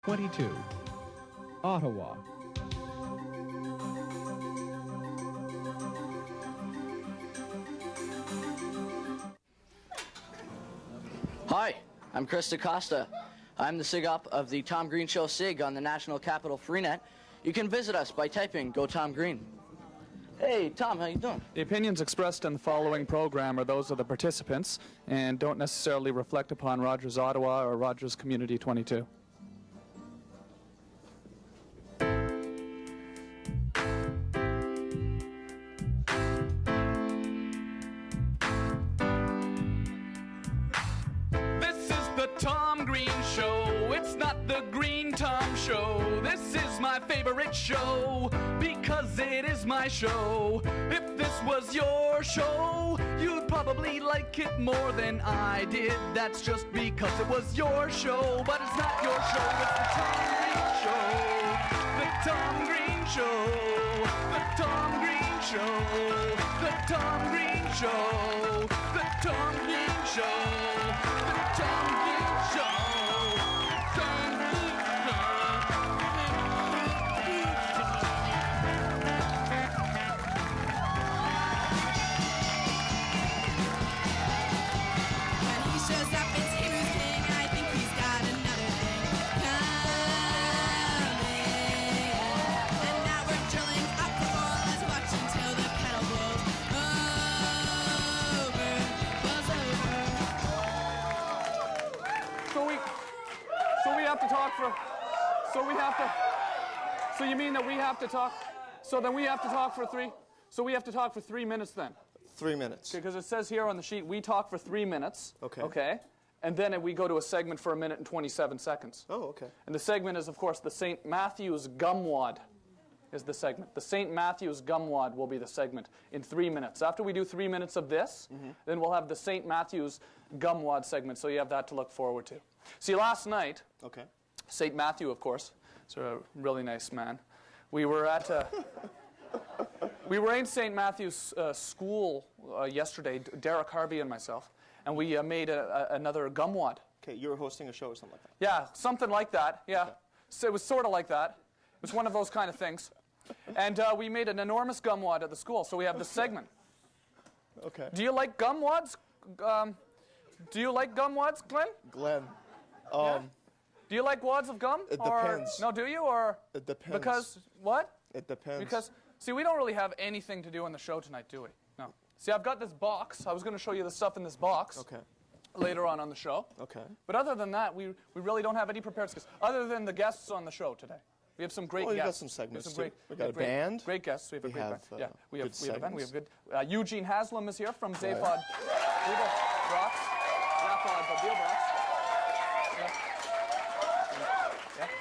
22. Ottawa. Hi, I'm Chris DaCosta. I'm the SIG op of the Tom Green Show SIG on the National Capital Freenet. You can visit us by typing Go Tom Green. Hey, Tom, how you doing? The opinions expressed in the following program are those of the participants and don't necessarily reflect upon Rogers Ottawa or Rogers Community 22. This is the Tom Green Show. It's not the Green Tom Show. This is my favorite show because it is my show. If this was your show, you'd probably like it more than I did. That's just because it was your show, but it's not your show. It's the Tom Green Show. The Tom Green Show. The Tom Green Show. The Tom Green Show. The Tom Green Show. Tom Green When he shows up, it's him who's king. I think he's got another thing coming. And now we're drilling up the ball. Let's watch until the pedal blows over. So you mean that we have to talk? So then we have to talk for 3. So we have to talk for 3 minutes then. 3 minutes. Because it says here on the sheet we talk for 3 minutes. Okay. Okay. And then we go to a segment for 1 minute and 27 seconds. Oh, okay. And the segment is, of course, the St. Matthew's Gumwad is the segment. The St. Matthew's Gumwad will be the segment in 3 minutes. After we do 3 minutes of this, then we'll have the St. Matthew's Gumwad segment, so you have that to look forward to. See, last night, Okay. St. Matthew, of course, is a really nice man. We were at we were in St. Matthew's school yesterday, Derek Harvey and myself, and we made another gumwad. Okay, you were hosting a show or something like that. Yeah, something like that, yeah. Okay. So it was sort of like that. It was one of those kind of things. And we made an enormous gumwad at the school, so we have this segment. Okay. Do you like gumwads? Do you like gumwads, Glenn? Glenn. Yeah? Do you like wads of gum? It or, depends. No, do you? Or It depends. Because what? It depends. Because, see, we don't really have anything to do on the show tonight, do we? No. See, I've got this box. I was going to show you the stuff in this box Okay. later on the show. Okay. But other than that, we really don't have any prepared skills, other than the guests on the show today. We have some great Well, you got guests. some segments, We have too. We got a band. Great guests. We have a We great have, band. Yeah, we have good a band. We have segments. good. Eugene Haslam is here from Zaphod. Right. Zaphod Beelbrox.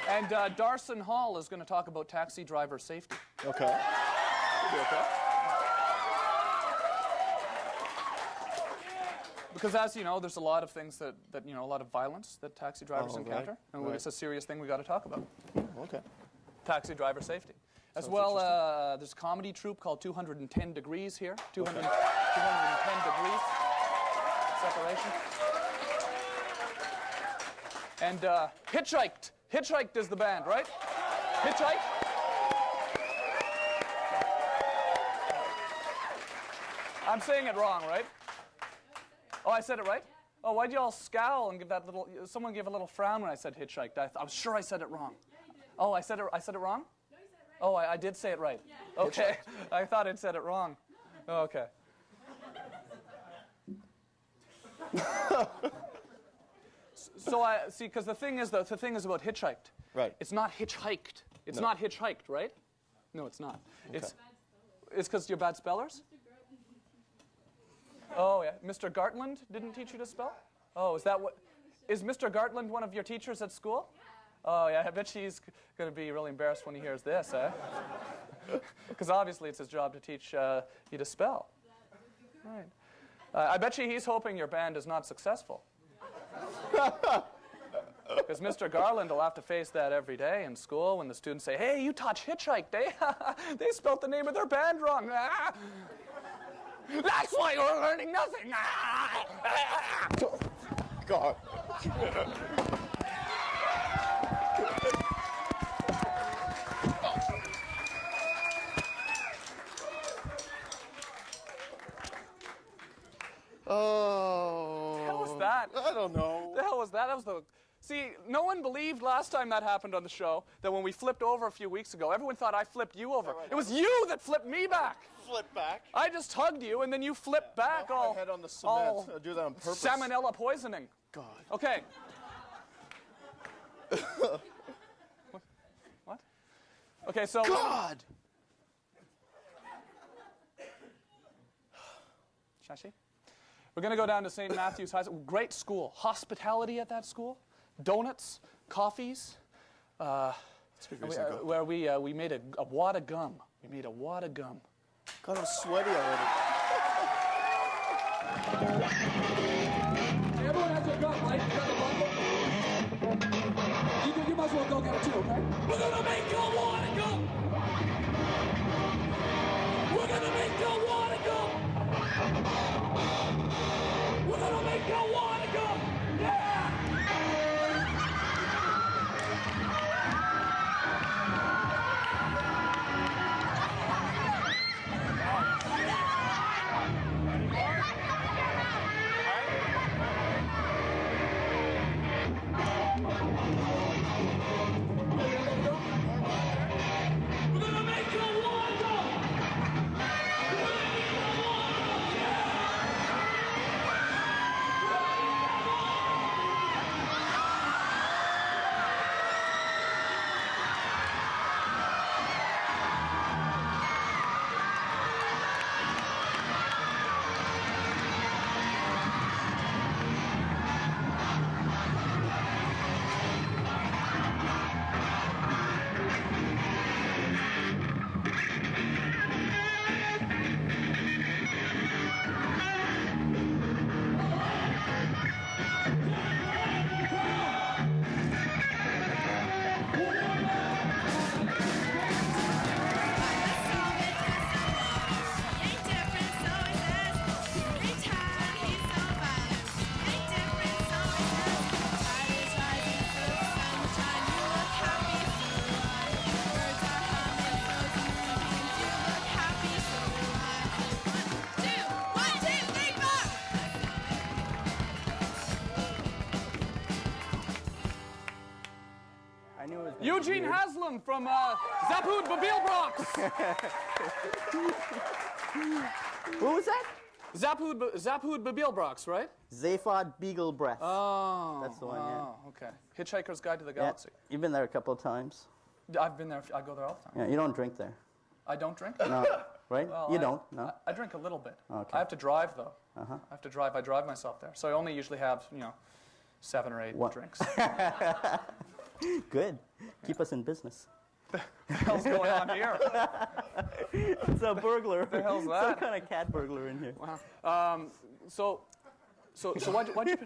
And Darson Hall is going to talk about taxi driver safety. Okay. You'll be okay. Because as you know, there's a lot of things that you know, a lot of violence that taxi drivers Oh, right, encounter. And right. it's a serious thing we got to talk about. Okay. Taxi driver safety. As Sounds well, there's a comedy troupe called 210 Degrees here. 210 degrees separation. And Hitchhiked. Hitchhiked is the band, right? Hitchhiked? I'm saying it wrong, right? Oh, I said it right? Oh, why'd you all scowl and give that little... Someone gave a little frown when I said hitchhiked. I'm sure I said it wrong. Oh, I said it wrong? No, you said it right. Oh, I did say it right. Yeah. Okay. I thought I'd said it wrong. Oh, okay. So I see, because the thing is about hitchhiked. Right. It's not hitchhiked. It's No. not hitchhiked, right? No, it's not. Okay. It's because you're bad spellers? Oh, yeah. Mr. Gartland didn't teach you to spell? Oh, is that what... Is Mr. Gartland one of your teachers at school? Oh, yeah. I bet she's going to be really embarrassed when he hears this, eh? Because obviously it's his job to teach you to spell. Right. I bet you he's hoping your band is not successful. Because Mr. Garland will have to face that every day in school when the students say, hey, you taught hitchhiked, eh? They spelled the name of their band wrong. That's why you're learning nothing. God. one believed last time that happened on the show that when we flipped over a few weeks ago, everyone thought I flipped you over. It was you that flipped me back. Flip back. I just hugged you, and then you flipped back all. My head on the cement. all I'll do that on purpose. Salmonella poisoning. God. Okay. What? Okay, so. God. Shashi? We're going to go down to St. Matthew's High School. Great school. Hospitality at that school. Donuts, coffees. Where we made a wad of gum. We made a wad of gum. God, I'm sweaty already. Everyone has their gun, right? You got the bundle? You might as well go get it too, okay? We're gonna make your water go! We're gonna make your water go! We're gonna make your water go! Yeah! We're gonna make your water go! Eugene Haslam from Zapud Babilbrox. Who was that? Zapud Babilbrox, right? Zaphod Beagle Breath. Oh. That's the one, yeah. Okay. Hitchhiker's Guide to the Yeah, Galaxy. you've been there a couple of times. I've been there. I go there all the time. Yeah, you don't drink there. I don't drink? No, right? Well, You I- don't, no? I drink a little bit. Okay. I have to drive, though. Uh-huh. I have to drive. I drive myself there. So I only usually have, 7 or 8 What? drinks. Good. Keep us in business. What the hell's going on here? It's a burglar. the hell's Some that? kind of cat burglar in here. Wow. So why'd you...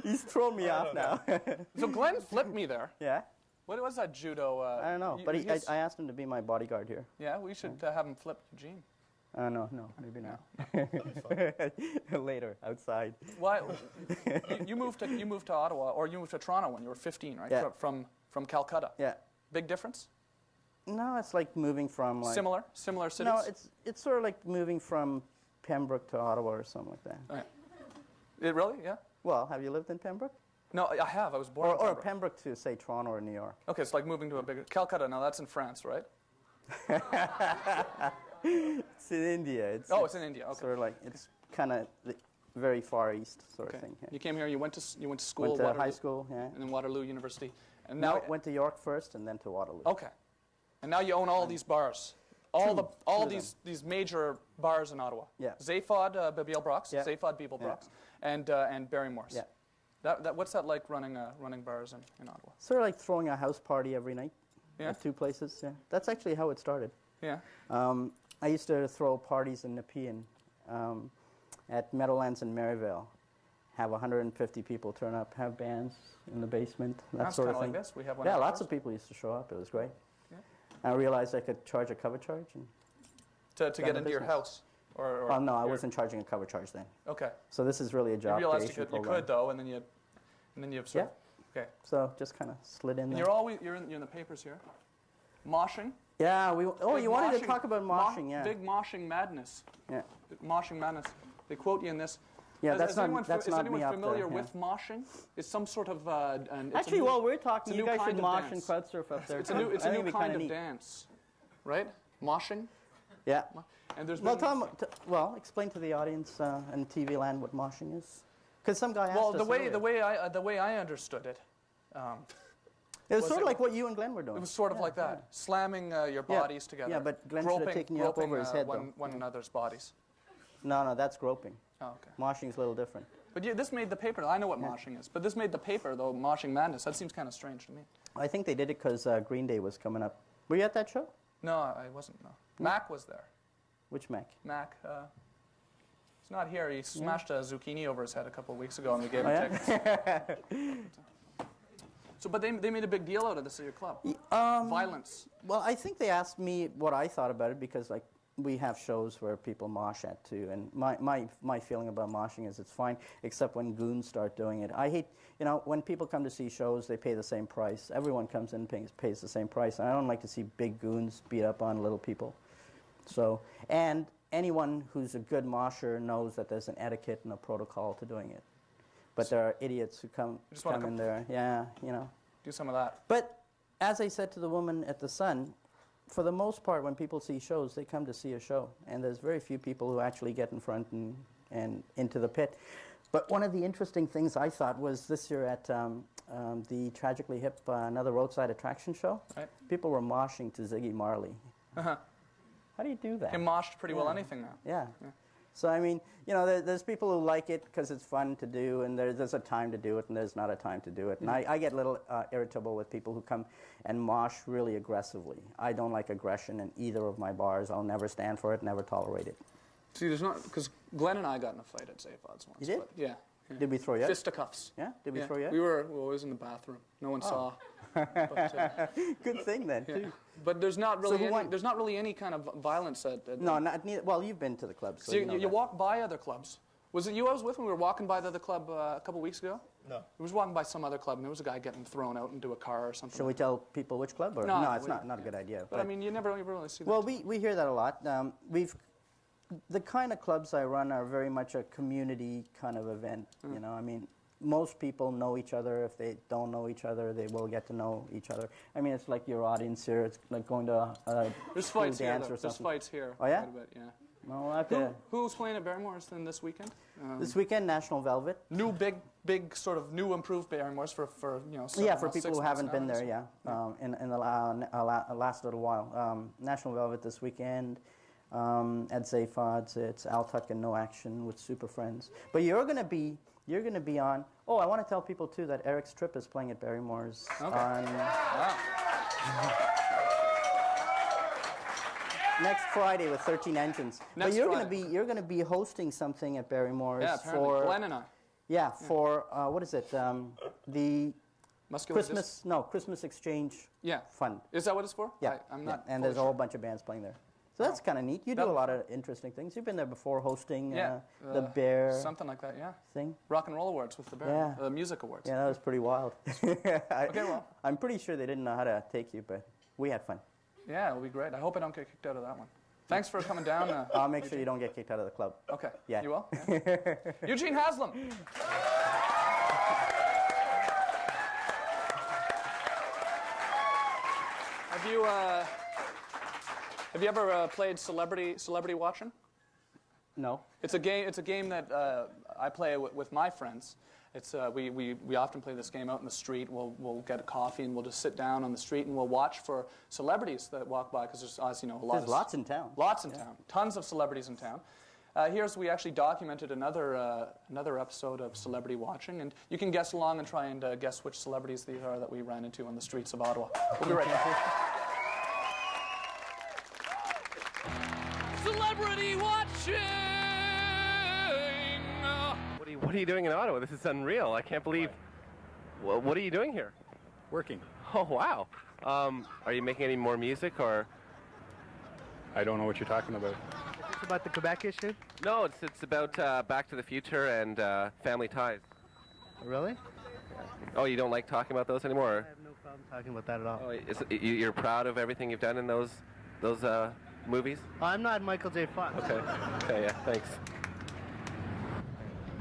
He's thrown me off now. So Glenn flipped me there. Yeah? What was that judo? I don't know, but I asked him to be my bodyguard here. Yeah, we should have him flip Eugene. No, maybe not. Later, outside. Why? You moved to Ottawa, or you moved to Toronto when you were 15, right? Yeah. From Calcutta. Yeah. Big difference? No, it's like moving from like... Similar cities? No, it's sort of like moving from Pembroke to Ottawa or something like that. Oh, yeah. It really? Yeah. Well, have you lived in Pembroke? No, I have. I was born in Or Pembroke. Pembroke to, say, Toronto or New York. Okay, it's like moving to a bigger... Calcutta, now that's in France, right? It's in India. It's in India, okay. Sort of like, it's kind of very far east sort of thing. Yeah. You came here, you went to school, Went to Waterloo, high school, yeah. and then Waterloo University. And No, now... went to York first and then to Waterloo. Okay. And now you own all these bars. All these major bars in Ottawa. Yeah. Zaphod Babilbrox, Yeah. Zaphod Beeblebrox, and Barrymore's. Yeah. What's that like running bars in Ottawa? Sort of like throwing a house party every night Yeah. at 2 places. Yeah. That's actually how it started. Yeah. I used to throw parties in Nepean at Meadowlands in Maryvale. Have 150 people turn up, have bands in the basement, that That's sort of kinda thing. like this. We have one Yeah, of lots ours. of people used to show up. It was great. Yeah. I realized I could charge a cover charge. And To Got get the into your business. house? Or oh, no, I your- wasn't charging a cover charge then. Okay. So this is really a You job realized creation you program. could though, and then you sort of... Okay. So just kind of slid in And there. you're in the papers here. Moshing. Yeah, Big you wanted moshing- to talk about moshing, yeah. Big moshing madness. Yeah. Moshing madness. They quote you in this. Yeah, Is that's not anyone, that's is not anyone me up familiar there. with moshing? It's some sort of Actually, while we're talking, it's a you new guys kind should of mosh dance. and crowd surf up there. It's a new I think it'd be kind kinda of neat. dance, right? Moshing. Yeah. And there's Well, been, well, explain to the audience in TV land what moshing is, because some guy asked well, us the way I understood it. It was sort of like what you and Glenn were doing. It was sort of like that, slamming your bodies together. Yeah, but Glenn should have taken you up over his head, though. one another's bodies. No, that's groping. Oh, okay. Moshing's a little different. But this made the paper. I know what moshing is, but this made the paper, though, Moshing Madness. That seems kind of strange to me. I think they did it because Green Day was coming up. Were you at that show? No, I wasn't, no. Mac was there. Which Mac? Mac, he's not here. He smashed a zucchini over his head a couple of weeks ago, and we gave him tickets. So, but they made a big deal out of this at your club. Violence. Well, I think they asked me what I thought about it because, like, we have shows where people mosh at too, and my feeling about moshing is it's fine, except when goons start doing it. I hate, when people come to see shows, they pay the same price. Everyone comes in and pays the same price, and I don't like to see big goons beat up on little people. So, and anyone who's a good mosher knows that there's an etiquette and a protocol to doing it. But there are idiots who come in there, Do some of that. But as I said to the woman at the Sun, for the most part, when people see shows, they come to see a show. And there's very few people who actually get in front and into the pit. But one of the interesting things I thought was this year at the Tragically Hip, another roadside attraction show, right. People were moshing to Ziggy Marley. Uh-huh. How do you do that? He moshed pretty well anything now. Yeah. So, I mean, there's people who like it because it's fun to do, and there's a time to do it, and there's not a time to do it. And I get a little irritable with people who come and mosh really aggressively. I don't like aggression in either of my bars. I'll never stand for it, never tolerate it. See, there's not, because Glenn and I got in a fight at Zaphod's once. You did? But, yeah. Did we throw you out? Fisticuffs. Yeah? Did we throw you out? We were always in the bathroom. No one saw. But, good thing then, too. But there's not really So there's not really any kind of violence at No, not neither. Well, you've been to the club, so So you know you that. walk by other clubs. Was it you I was with when we were walking by the other club a couple weeks ago? No. We was walking by some other club, and there was a guy getting thrown out into a car or something. Shall we tell people which club? Or? No, It's not a good idea. But I mean, you never really see that. Well, we hear that a lot. The kind of clubs I run are very much a community kind of event. I mean, most people know each other. If they don't know each other, they will get to know each other. I mean, it's like your audience here. It's like going to a There's school fights here. dance or There's something. fights here. Oh, yeah? Quite a bit, yeah. Well, I have to, Who's playing at Barrymore's then this weekend? this weekend, National Velvet. New big sort of new improved Barrymore's for For people who haven't been there, in the last little while. National Velvet this weekend. At Zaphod's, it's Al Tuck and No Action with Super Friends. But you're going to be on. Oh, I want to tell people too that Eric's Trip is playing at Barrymore's on next Friday with 13 Engines. But you're going to be hosting something at Barrymore's. Yeah, apparently. for Glenn and I. Yeah, for what is it? The Muscular Christmas Exchange Yeah. Fund. Is that what it's for? Yeah. I'm not. And there's a whole bunch of bands playing there. So that's kind of neat. You do a lot of interesting things. You've been there before hosting the Bear something like that, yeah. thing. Rock and Roll Awards with the Bear. Yeah. The Music Awards. Yeah, that was pretty wild. well. I'm pretty sure they didn't know how to take you, but we had fun. Yeah, it'll be great. I hope I don't get kicked out of that one. Thanks for coming down. I'll make sure you don't get kicked out of the club. Okay. Yeah. You will? Yeah. Eugene Haslam. Have you ever played Celebrity Watching? No. It's a game that I play with my friends. It's we often play this game out in the street. We'll get a coffee and we'll just sit down on the street and we'll watch for celebrities that walk by because there's, as you know, There's lots in town. Lots in town. Tons of celebrities in town. We actually documented another episode of Celebrity Watching, and you can guess along and try and guess which celebrities these are that we ran into on the streets of Ottawa. We'll be right back. Celebrity watching! What are you doing in Ottawa? This is unreal. I can't believe... Well, what are you doing here? Working. Oh, wow. Are you making any more music, or...? I don't know what you're talking about. It's about the Quebec issue? No, it's about Back to the Future and family ties. Really? Oh, you don't like talking about those anymore? I have no problem talking about that at all. Oh, you're proud of everything you've done in those movies? I'm not Michael J. Fox. Okay, yeah, thanks.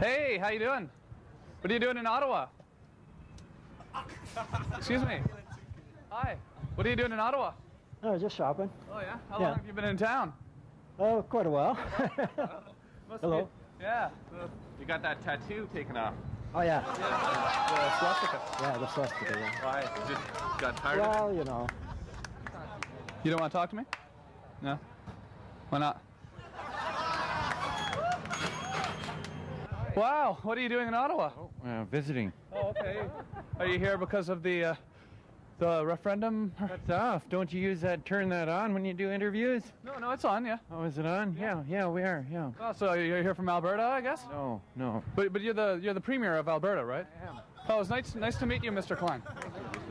Hey, how you doing? What are you doing in Ottawa? Excuse me. Hi. What are you doing in Ottawa? Oh, just shopping. Oh, yeah? How long have you been in town? Oh, quite a while. Hello. Yeah. You got that tattoo taken off. Oh, yeah. The swastika. Yeah, the swastika, yeah. Why? You just got tired of it? Well, you know. You don't want to talk to me? No? Why not? Wow, what are you doing in Ottawa? Visiting. Oh, okay. Are you here because of the referendum? What's off? Don't you use that, turn that on when you do interviews? No, it's on, yeah. Oh, is it on? Yeah, we are, yeah. Oh, so you're here from Alberta, I guess? No. But you're the premier of Alberta, right? I am. Oh, it's nice to meet you, Mr. Klein.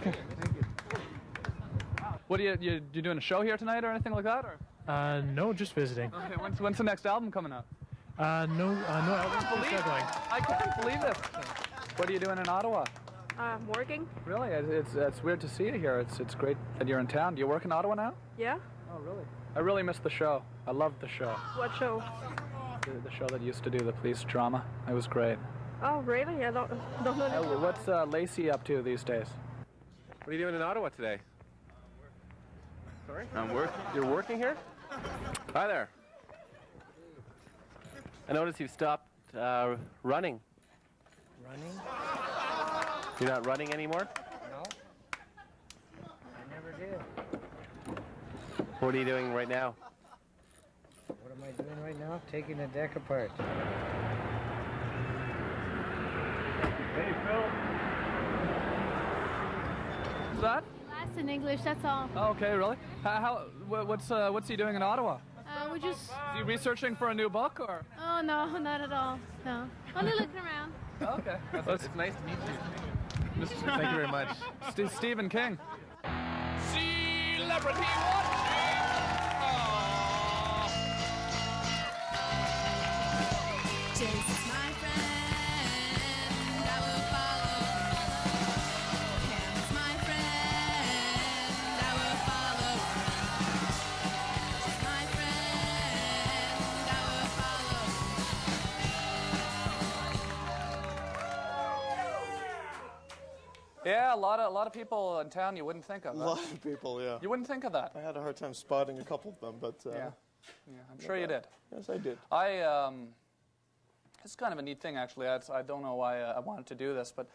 Thank you. What are you doing a show here tonight or anything like that, or? No, just visiting. Okay, when's the next album coming out? No album's struggling. I can't believe this. What are you doing in Ottawa? Working. Really? It's weird to see you here. It's great that you're in town. Do you work in Ottawa now? Yeah. Oh, really? I really missed the show. I loved the show. What show? The show that used to do the police drama. It was great. Oh, really? I don't know. What's Lacey up to these days? What are you doing in Ottawa today? Sorry? I'm working. You're working here? Hi there. I noticed you've stopped running. Running? You're not running anymore? No. I never did. What are you doing right now? What am I doing right now? Taking the deck apart. Hey, Phil. What's that? Class in English, that's all. Oh, okay, really? What's he doing in Ottawa? We're just... Is he researching for a new book, or? Oh, no, not at all. No. Only looking around. Okay. It's nice to meet you. Thank you very much. Stephen King. Celebrity watching! Jesus, my friend, I will follow. Cam is my friend, I will follow. She's my friend, I will follow. Yeah, a lot of people in town you wouldn't think of. A Huh? lot of people, yeah. You wouldn't think of that. I had a hard time spotting a couple of them, but Yeah, I'm sure you did. Yes, I did. It's kind of a neat thing, actually. I don't know why I wanted to do this, but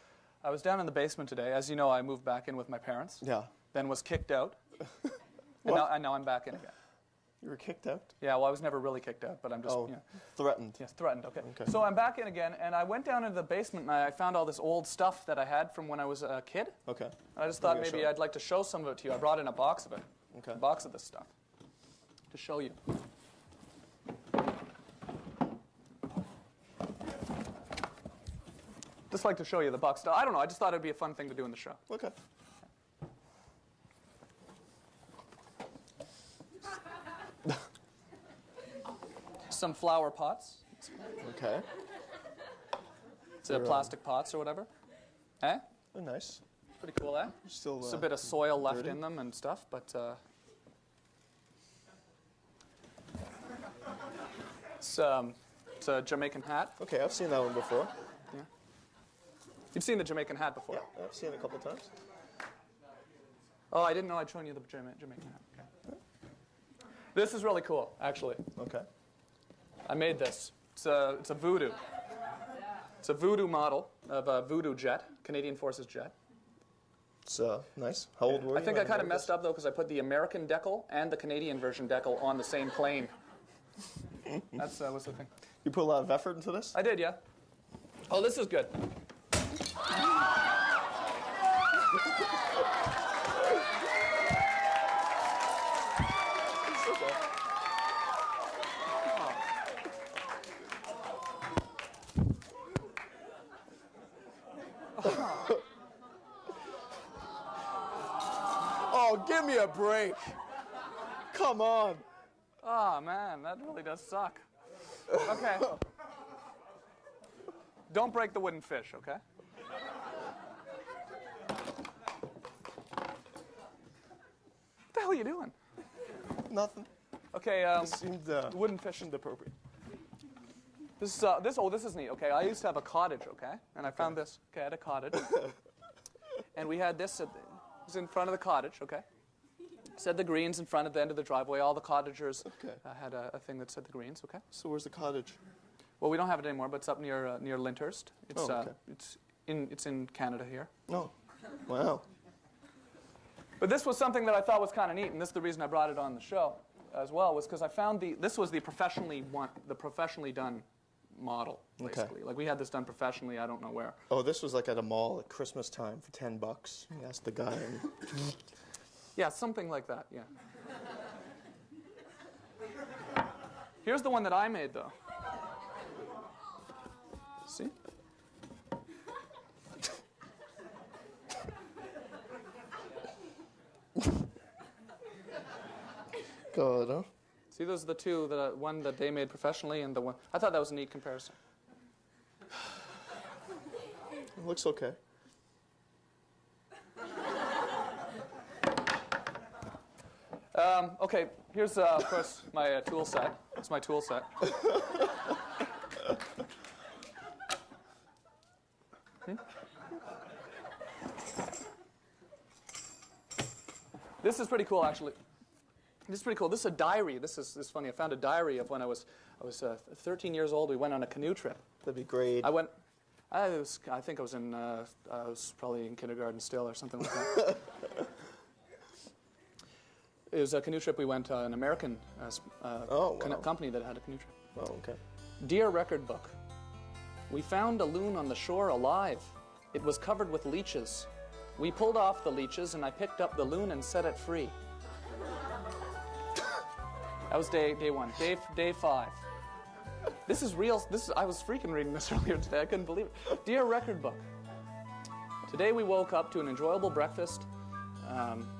I was down in the basement today. As you know, I moved back in with my parents. Yeah. Then was kicked out. and now I'm back in again. You were kicked out? Yeah, well, I was never really kicked out, but I'm just, threatened. Yes, threatened, okay. So I'm back in again, and I went down into the basement, and I found all this old stuff that I had from when I was a kid. Okay. And I just thought maybe I'd like to show some of it to you. I brought in a box of it. Okay. A box of this stuff to show you. Just like to show you the box stuff. I don't know, I just thought it'd be a fun thing to do in the show. Okay. Some flower pots. Okay. It's plastic pots or whatever. Eh? Oh, nice. Pretty cool, eh? Still, Just a bit of soil left dirty. in them and stuff, but it's a Jamaican hat. Okay, I've seen that one before. Yeah. You've seen the Jamaican hat before? Yeah, I've seen it a couple times. Oh, I didn't know I'd shown you the Jamaican hat. Okay. This is really cool, actually. Okay. I made this. It's a Voodoo. It's a Voodoo model of a Voodoo jet, Canadian Forces jet. It's nice. How old were you? I think I kind of messed up, though, because I put the American decal and the Canadian version decal on the same plane. That's what's the thing. You put a lot of effort into this? I did, yeah. Oh, this is good. Oh, give me a break. Come on. Oh, man, that really does suck. Okay. Don't break the wooden fish, okay? What the hell are you doing? Nothing. Okay, This seemed wooden fish. appropriate. This is neat. Okay, I used to have a cottage. Okay, and I found this. Okay, I had a cottage, and we had this. It was in front of the cottage. Okay, said the greens in front of the end of the driveway. All the cottagers had a thing that said the greens. Okay. So where's the cottage? Well, we don't have it anymore, but it's up near Lyndhurst. It's it's in Canada here. Oh, wow. But this was something that I thought was kind of neat, and this is the reason I brought it on the show as well, was because I found this was the professionally done model, basically. Like we had this done professionally, I don't know where. Oh, this was like at a mall at Christmas time for $10. You asked the guy. And yeah, something like that, yeah. Here's the one that I made, though. See? God, huh? See, those are the two, the one that they made professionally and the one... I thought that was a neat comparison. It looks okay. Okay, here's, of course, my tool set. It's my tool set. This is pretty cool, actually. This is pretty cool. This is a diary. This is funny. I found a diary of when I was 13 years old. We went on a canoe trip. That'd be great. I think I was probably in kindergarten still or something like that. It was a canoe trip. We went an American company that had a canoe trip. Oh, okay. Dear Record Book, we found a loon on the shore alive. It was covered with leeches. We pulled off the leeches and I picked up the loon and set it free. That was day one. Day 5. This is real. I was freaking reading this earlier today. I couldn't believe it. Dear Record Book, today we woke up to an enjoyable breakfast.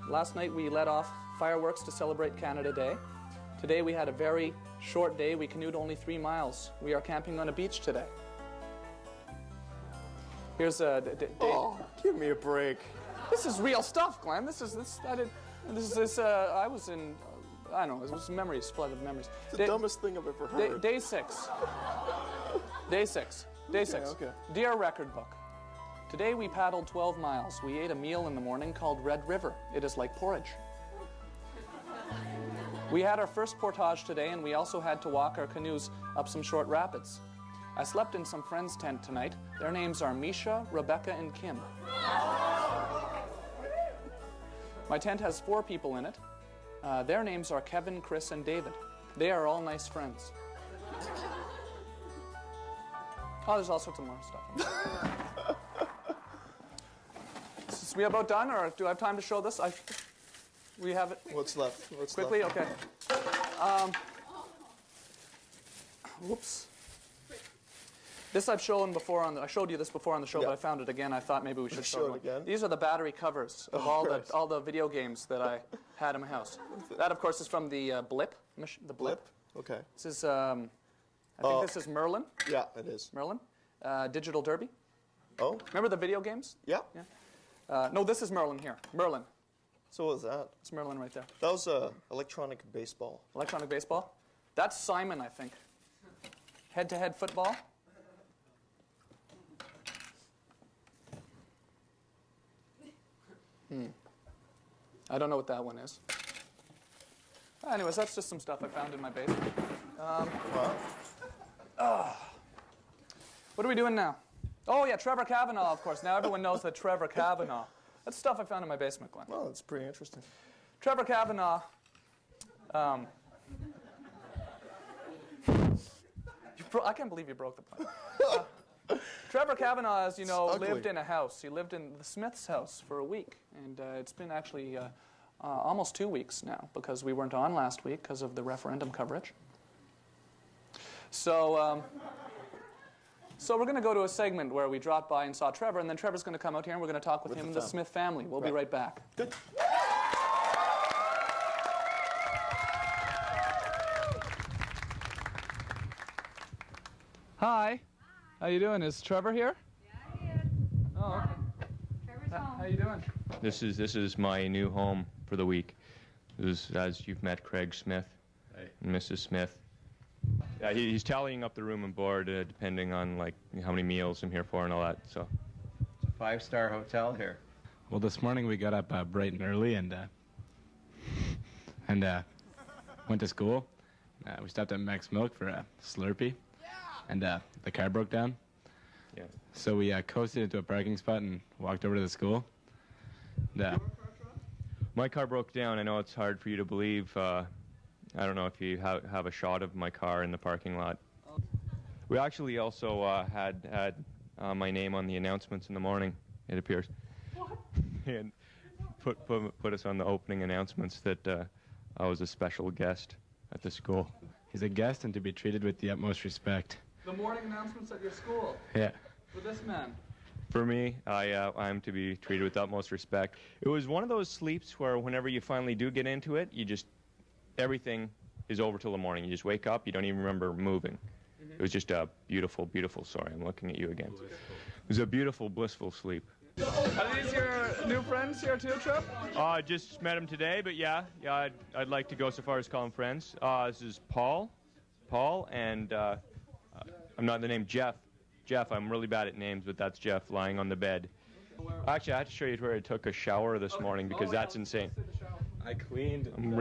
Last night we let off fireworks to celebrate Canada Day. Today we had a very short day. We canoed only 3 miles. We are camping on a beach today. Here's a Oh, give me a break. This is real stuff, Glenn. I was in. I don't know, it was memories, flood of memories. It's the dumbest thing I've ever heard. Day 6. Day 6. Day 6. Okay. Dear Record Book, today we paddled 12 miles. We ate a meal in the morning called Red River. It is like porridge. We had our first portage today, and we also had to walk our canoes up some short rapids. I slept in some friends' tent tonight. Their names are Misha, Rebecca, and Kim. My tent has 4 people in it. Their names are Kevin, Chris, and David. They are all nice friends. Oh, there's all sorts of more stuff. Is we about done, or do I have time to show this? We have it. What's left? Quickly, okay. Whoops. This I've shown before I showed you this before on the show, but I found it again. I thought maybe we should show it again. These are the battery covers of all the video games that I had in my house. That, of course, is from the Blip. The Blip. Okay. This is I think this is Merlin. Yeah, it is. Merlin. Digital Derby. Oh. Remember the video games? Yeah. Yeah. No, this is Merlin here. Merlin. So what was that? It's Merlin right there. That was electronic baseball. Electronic baseball? That's Simon, I think. Head-to-head football. I don't know what that one is. Anyways, that's just some stuff I found in my basement. What are we doing now? Oh, yeah, Trevor Kavanaugh, of course. Now everyone knows that Trevor Kavanaugh. That's stuff I found in my basement, Glenn. Oh, that's pretty interesting. Trevor Kavanaugh. I can't believe you broke the plane. Trevor Kavanaugh, as you know, lived in a house. He lived in the Smith's house for a week. And it's been actually almost 2 weeks now because we weren't on last week because of the referendum coverage. So we're going to go to a segment where we dropped by and saw Trevor, and then Trevor's going to come out here and we're going to talk with him and the Smith family. We'll be right back. Good. Hi. How you doing? Is Trevor here? Yeah, he is. Oh, okay. Trevor's home. How you doing? This is my new home for the week. This is, as you've met, Craig Smith and Mrs. Smith. Yeah, he's tallying up the room and board depending on like how many meals I'm here for and all that. So It's a 5-star hotel here. Well, this morning we got up bright and early and went to school. We stopped at Max Milk for a Slurpee, and the car broke down. Yeah. So we coasted into a parking spot and walked over to the school. My car broke down. I know it's hard for you to believe. I don't know if you have a shot of my car in the parking lot. We actually also had my name on the announcements in the morning, it appears. What? And put us on the opening announcements that I was a special guest at the school. He's a guest and to be treated with the utmost respect. The morning announcements at your school. Yeah. For this man. For me, I'm to be treated with utmost respect. It was one of those sleeps where whenever you finally do get into it, everything is over till the morning. You just wake up, you don't even remember moving. It was just a beautiful, beautiful, sorry, I'm looking at you again. It was a beautiful, blissful sleep. Are these your new friends here too, Trip? Just met him today, but yeah, I'd like to go so far as call them friends. This is Paul, and I'm not the name Jeff. Jeff, I'm really bad at names, but that's Jeff lying on the bed. Actually, I had to show you where I took a shower this morning because that's insane. I cleaned. I'm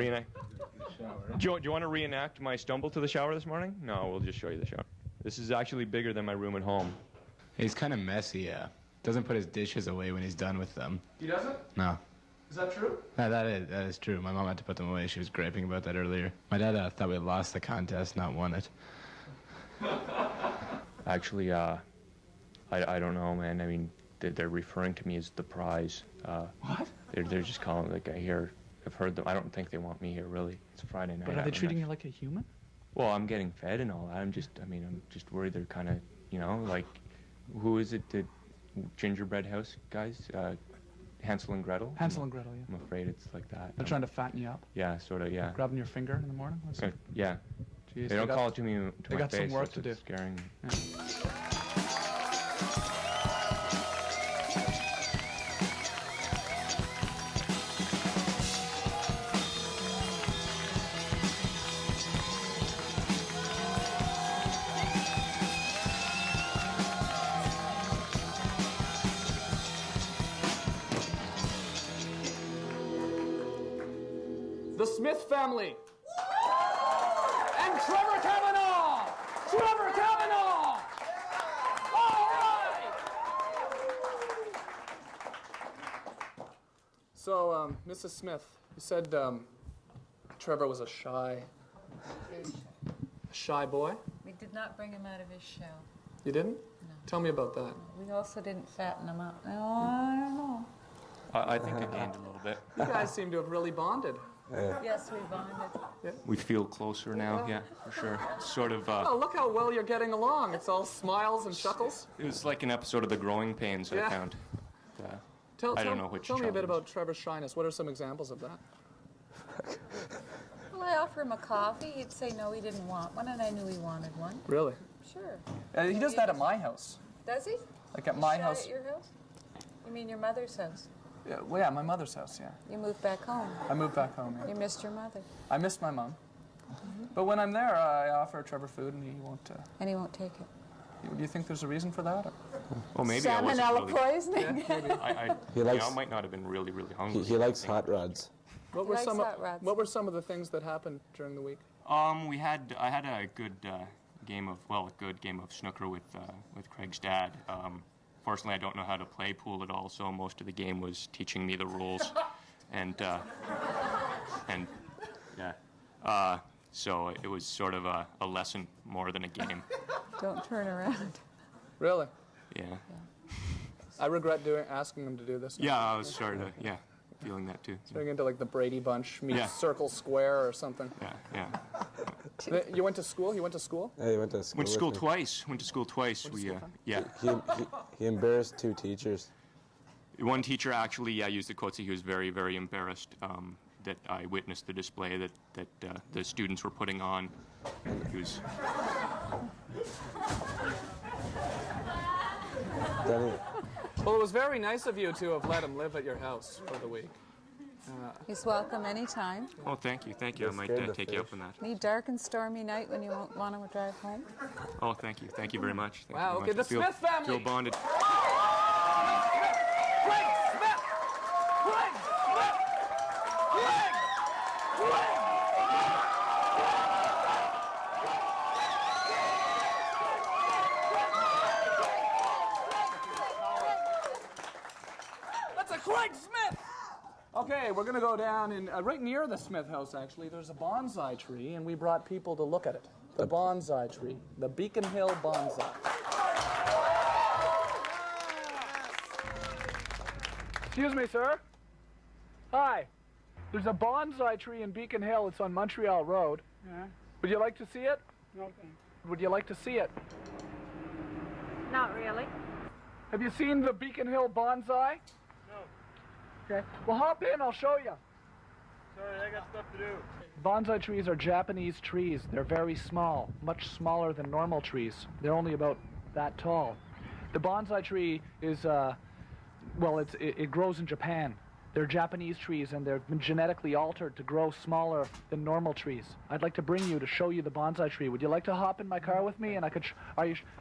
do you want to reenact my stumble to the shower this morning? No, we'll just show you the shower. This is actually bigger than my room at home. He's kind of messy. Doesn't put his dishes away when he's done with them. He doesn't? No. Is that true? No, that is true. My mom had to put them away. She was griping about that earlier. My dad thought we lost the contest, not won it. Actually, I don't know, man. I mean, they're referring to me as the prize. What? They're just calling, like, I've heard them. I don't think they want me here, really. It's Friday night. But are they treating you like a human? Well, I'm getting fed and all that. I'm just worried they're kind of, like, who is it, the gingerbread house guys? Hansel and Gretel? Hansel and Gretel, yeah. I'm afraid it's like that. They're trying to fatten you up? Yeah, sort of, yeah. Grabbing your finger in the morning? Yeah. Jeez, they don't call it to me to my face. They got some work to do. It's scaring me. Yeah. The Smith family. And Trevor Kavanaugh! Trevor Kavanaugh! All right! So, Mrs. Smith, you said Trevor was a shy boy? We did not bring him out of his shell. You didn't? No. Tell me about that. We also didn't fatten him up. No, I don't know. I think I gained a little bit. You guys seem to have really bonded. Yes, we bonded. Yeah. We feel closer now, yeah, for sure. It's sort of, Oh, look how well you're getting along. It's all smiles and chuckles. It was like an episode of The Growing Pains, I found. I don't know which Tell me a bit challenge. about Trevor's shyness. What are some examples of that? Well, I offer him a coffee. He'd say no, he didn't want one, and I knew he wanted one. Really? Sure. He does that at my house. Does he? Like at my Shy house. At your house? You mean your mother's house? Yeah, well, yeah, my mother's house, yeah. You moved back home. I moved back home, yeah. You missed your mother. I missed my mom. But when I'm there, I offer Trevor food, and he won't... And he won't take it. Do you think there's a reason for that? Or? Well, maybe I wasn't Salmonella really... poisoning? Yeah, maybe. I might not have been really, really hungry. He likes hot rods. What were some of the things that happened during the week? I had a good game of snooker with Craig's dad. Fortunately, I don't know how to play pool at all, so most of the game was teaching me the rules, so it was sort of a lesson more than a game. Don't turn around. Really? Yeah. I regret asking him to do this. Yeah, I was sort of, feeling that too. Turning into like the Brady Bunch meets Circle Square or something. Yeah. You went to school? He went to school? Yeah, he went to school. Went to school twice. He embarrassed 2 teachers. One teacher actually, used the quotes. He was very, very embarrassed that I witnessed the display that the students were putting on. He was. Well, it was very nice of you to have let him live at your house for the week. He's welcome anytime. Oh, thank you. Thank you. I might take you up on that. Any dark and stormy night when you won't want to drive home. Oh, thank you. Thank you very much. Thank Wow, you okay, very the much. Smith family. Feel bonded. Craig Smith! Craig Smith! Craig! That's a Craig Smith! Okay, we're going to go down in right near the Smith house, actually. There's a bonsai tree, and we brought people to look at it. The bonsai tree, the Beacon Hill bonsai. Excuse me, sir. Hi. There's a bonsai tree in Beacon Hill. It's on Montreal Road. Yeah. Would you like to see it? Okay. Would you like to see it? Not really. Have you seen the Beacon Hill bonsai? Okay. Well, hop in. I'll show you. Sorry, I got stuff to do. Bonsai trees are Japanese trees. They're very small, much smaller than normal trees. They're only about that tall. The bonsai tree is, well, it grows in Japan. They're Japanese trees, and they've been genetically altered to grow smaller than normal trees. I'd like to bring you to show you the bonsai tree. Would you like to hop in my car with me? And I could,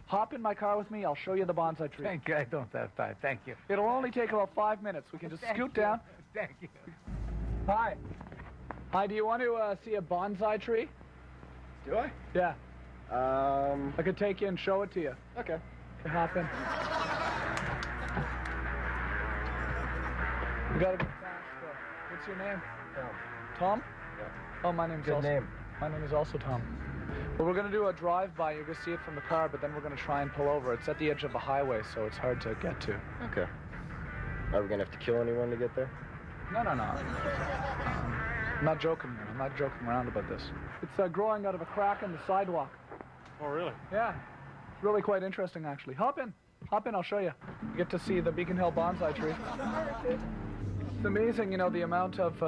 hop in my car with me? I'll show you the bonsai tree. Thank you. I don't have time. Thank you. It'll only take about 5 minutes. We can just scoot down. Thank you. Hi. Hi, do you want to see a bonsai tree? Do I? Yeah. I could take you and show it to you. Okay. Okay, hop in. We gotta go fast. What's your name? Tom. Tom? Yeah. Oh, my name's Good also. name. My name is also Tom. Well, we're gonna do a drive-by. You're gonna see it from the car, but then we're gonna try and pull over. It's at the edge of a highway, so it's hard to get to. Okay. Are we gonna have to kill anyone to get there? No. I'm not joking. I'm not joking around about this. It's growing out of a crack in the sidewalk. Oh, really? Yeah. It's really quite interesting, actually. Hop in. Hop in, I'll show you. You get to see the Beacon Hill bonsai tree. It's amazing, you know, the amount of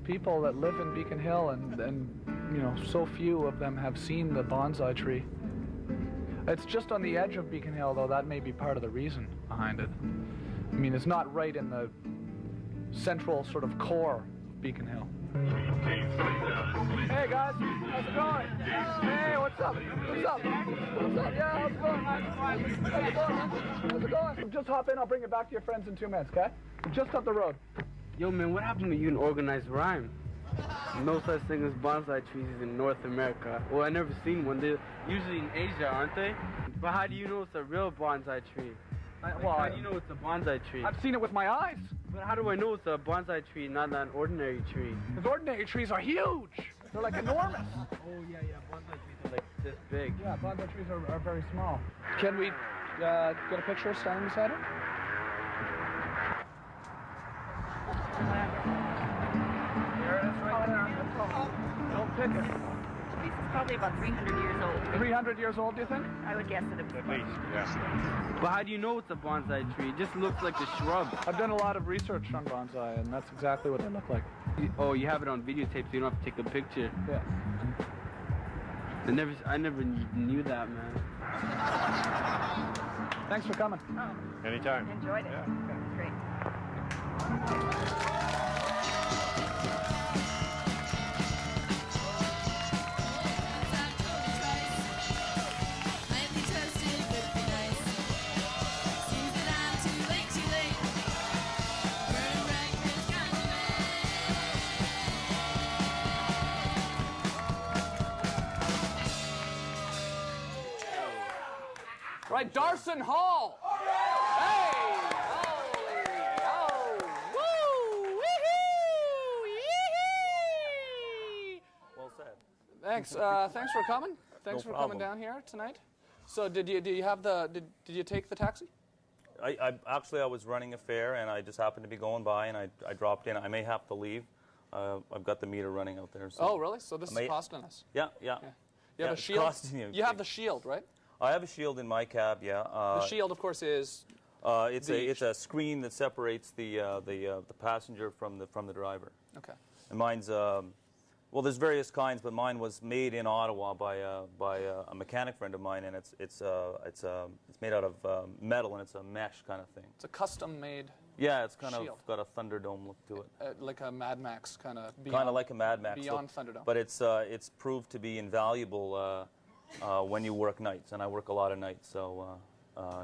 people that live in Beacon Hill, and you know, so few of them have seen the bonsai tree. It's just on the edge of Beacon Hill, though. That may be part of the reason behind it. I mean, it's not right in the central sort of core of Beacon Hill. Hey guys, how's it going? Hey, what's up? What's up? What's up? Yeah, how's it going, man? How's it going, man? How's it going? Just hop in, I'll bring you back to your friends in 2 minutes, okay? Just up the road. Yo, man, what happened to you in organized rhyme? No such thing as bonsai trees in North America. Well, I never seen one. They're usually in Asia, aren't they? But how do you know it's a real bonsai tree? How do you know it's a bonsai tree? I've seen it with my eyes. But how do I know it's a bonsai tree, not an ordinary tree? Because ordinary trees are huge. They're like enormous. Oh, yeah, bonsai trees are like this big. Yeah, bonsai trees are very small. Can we get a picture standing beside it? There it is right there. Don't pick it. This is probably about 300 years old. 300 years old, do you think? I would guess that it was. At least, yeah. But how do you know it's a bonsai tree? It just looks like a shrub. I've done a lot of research on bonsai, and that's exactly what they look like. Oh, you have it on videotape, so you don't have to take a picture. Yeah. I never knew that, man. Thanks for coming. Oh. Anytime. Enjoyed it. Yeah. Great. Right, Darson Hall. Hey! Oh, woo! Wee-hee! Well said. Thanks. Thanks for coming. Thanks for coming down here tonight. So, did you take the taxi? I actually was running a fair, and I just happened to be going by, and I dropped in. I may have to leave. I've got the meter running out there. So Oh, really? So this is costing us. Yeah. You have a shield. You have the shield, right? I have a shield in my cab. Yeah. The shield, of course, is. It's a screen that separates the passenger from the driver. Okay. And mine's well, there's various kinds, but mine was made in Ottawa by a mechanic friend of mine, and it's made out of metal, and it's a mesh kind of thing. It's a custom made. Yeah, it's kind shield. of got a Thunderdome look to it. Like a Mad Max kind of. Kind of like a Mad Max Beyond look. Thunderdome. But it's proved to be invaluable when you work nights, and I work a lot of nights, so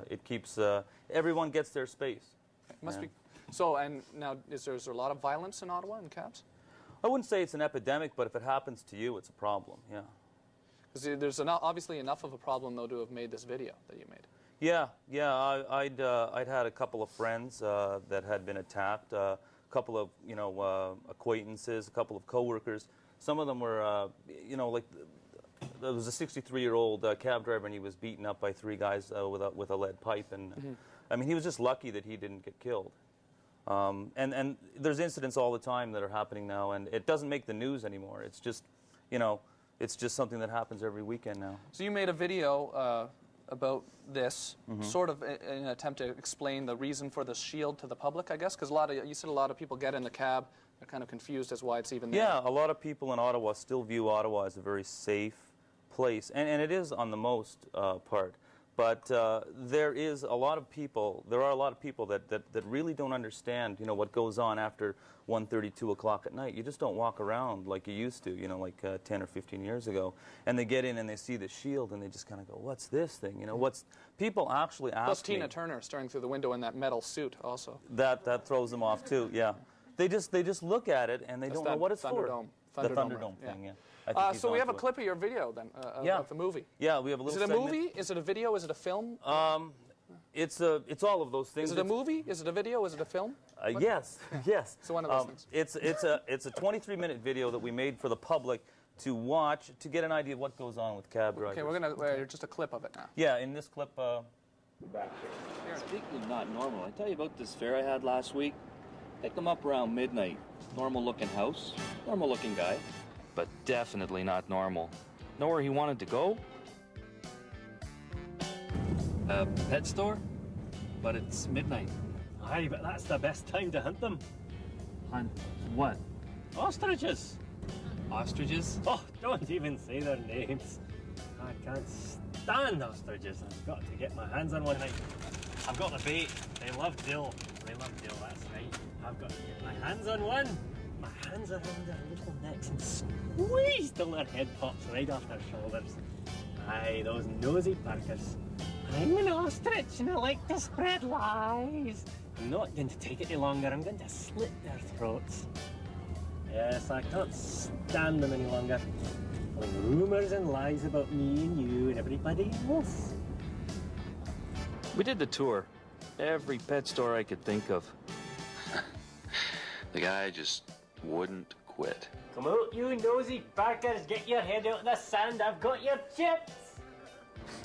it keeps everyone gets their space. It must be. So, and now, is there a lot of violence in Ottawa in cabs? I wouldn't say it's an epidemic, but if it happens to you, it's a problem. Yeah. Because there's obviously enough of a problem though to have made this video that you made. Yeah. I'd had a couple of friends that had been attacked, a couple of acquaintances, a couple of coworkers. Some of them were like there was a 63-year-old cab driver, and he was beaten up by 3 guys with a lead pipe, and I mean he was just lucky that he didn't get killed. And there's incidents all the time that are happening now, and it doesn't make the news anymore. It's just, it's just something that happens every weekend now. So you made a video about this, sort of in an attempt to explain the reason for the shield to the public, I guess, because you said a lot of people get in the cab, they're kind of confused as why it's even there. Yeah, a lot of people in Ottawa still view Ottawa as a very safe place, and it is on the most part. But there are a lot of people that really don't understand, what goes on after 1:30, 2 o'clock at night. You just don't walk around like you used to, like 10 or 15 years ago. And they get in and they see the shield and they just kind of go, what's this thing? People actually ask Plus me. Tina Turner staring through the window in that metal suit also. That throws them off too, yeah. They just look at it and they don't know what it's for. The Thunderdome thing, yeah. So we have a clip of your video then, of the movie. Yeah, we have a little segment. Is it a segment. movie? Is it a video? Is it a film? It's all of those things. Is it a movie? Is it a video? Is it a film? Yes, yes. So one of those things. It's a 23-minute video that we made for the public to watch to get an idea of what goes on with cab drivers. Okay, we're gonna just a clip of it now. Yeah, in this clip. Speaking of not normal, I tell you about this fair I had last week. Picked him up around midnight. Normal-looking house, normal-looking guy, but definitely not normal. Know where he wanted to go? A pet store, but it's midnight. Aye, but that's the best time to hunt them. Hunt what? Ostriches. Ostriches? Oh, don't even say their names. I can't stand ostriches. I've got to get my hands on one night. I've got the bait. They love dill. They love dill, that's right. I've got to get my hands on one. My hands around their little necks and squeeze till their head pops right off their shoulders. Aye, those nosy parkers. I'm an ostrich and I like to spread lies. I'm not going to take it any longer. I'm going to slit their throats. Yes, I can't stand them any longer. Telling rumors and lies about me and you and everybody else. We did the tour. Every pet store I could think of. The guy just wouldn't quit. Come out, you nosy barkers. Get your head out of the sand. I've got your chips.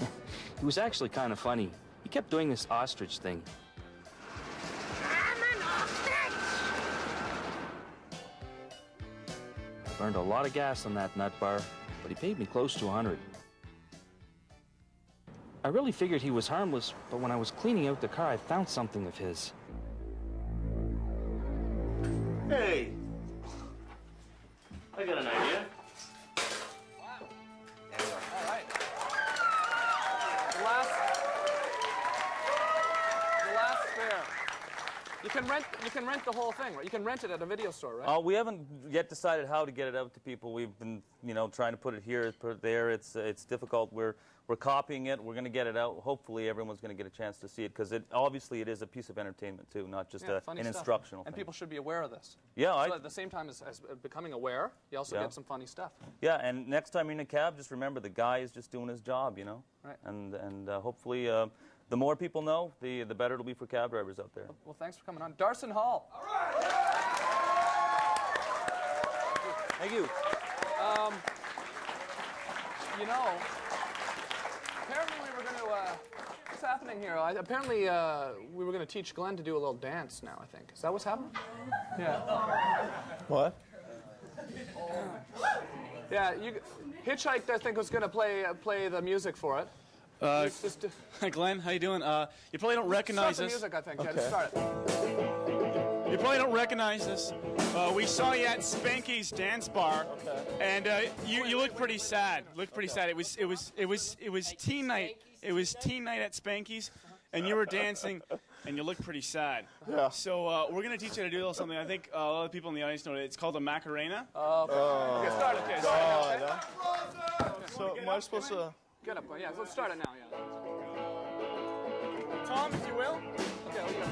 It was actually kind of funny. He kept doing this ostrich thing. I'm an ostrich! I burned a lot of gas on that nut bar, but he paid me close to 100. I really figured he was harmless, but when I was cleaning out the car, I found something of his. Hey! I got an idea. All right. The last fair. You can rent the whole thing, right? You can rent it at a video store, right? We haven't yet decided how to get it out to people. We've been, trying to put it here, put it there. It's difficult. We're copying it. We're going to get it out. Hopefully, everyone's going to get a chance to see it because obviously it is a piece of entertainment too, not just an instructional and thing. people should be aware of this. Yeah, so at the same time as becoming aware, you also get some funny stuff. Yeah, and next time you're in a cab, just remember the guy is just doing his job, Right. And hopefully, the more people know, the better it'll be for cab drivers out there. Well, thanks for coming on, Darson Hall. All right. Thank you. Apparently we were going to, what's happening here? Apparently we were going to teach Glenn to do a little dance now, I think. Is that what's happening? Yeah. What? Yeah, Hitchhiked, I think, was going to play the music for it. Hi, Glenn. How you doing? You probably don't recognize Start the us. music, I think. Yeah, just start it. You probably don't recognize us. We saw you at Spanky's dance bar, and you look pretty sad. Looked pretty sad. It was teen night. It was teen night at Spanky's, and you were dancing. and you look pretty sad. Yeah. So we're going to teach you how to do a little something. I think a lot of people in the audience know it. It's called a Macarena. Okay, start it. Okay, start it. Okay. So am I supposed to... Get up. Yeah, let's start it now. Yeah. Tom, if you will. Okay, here we go.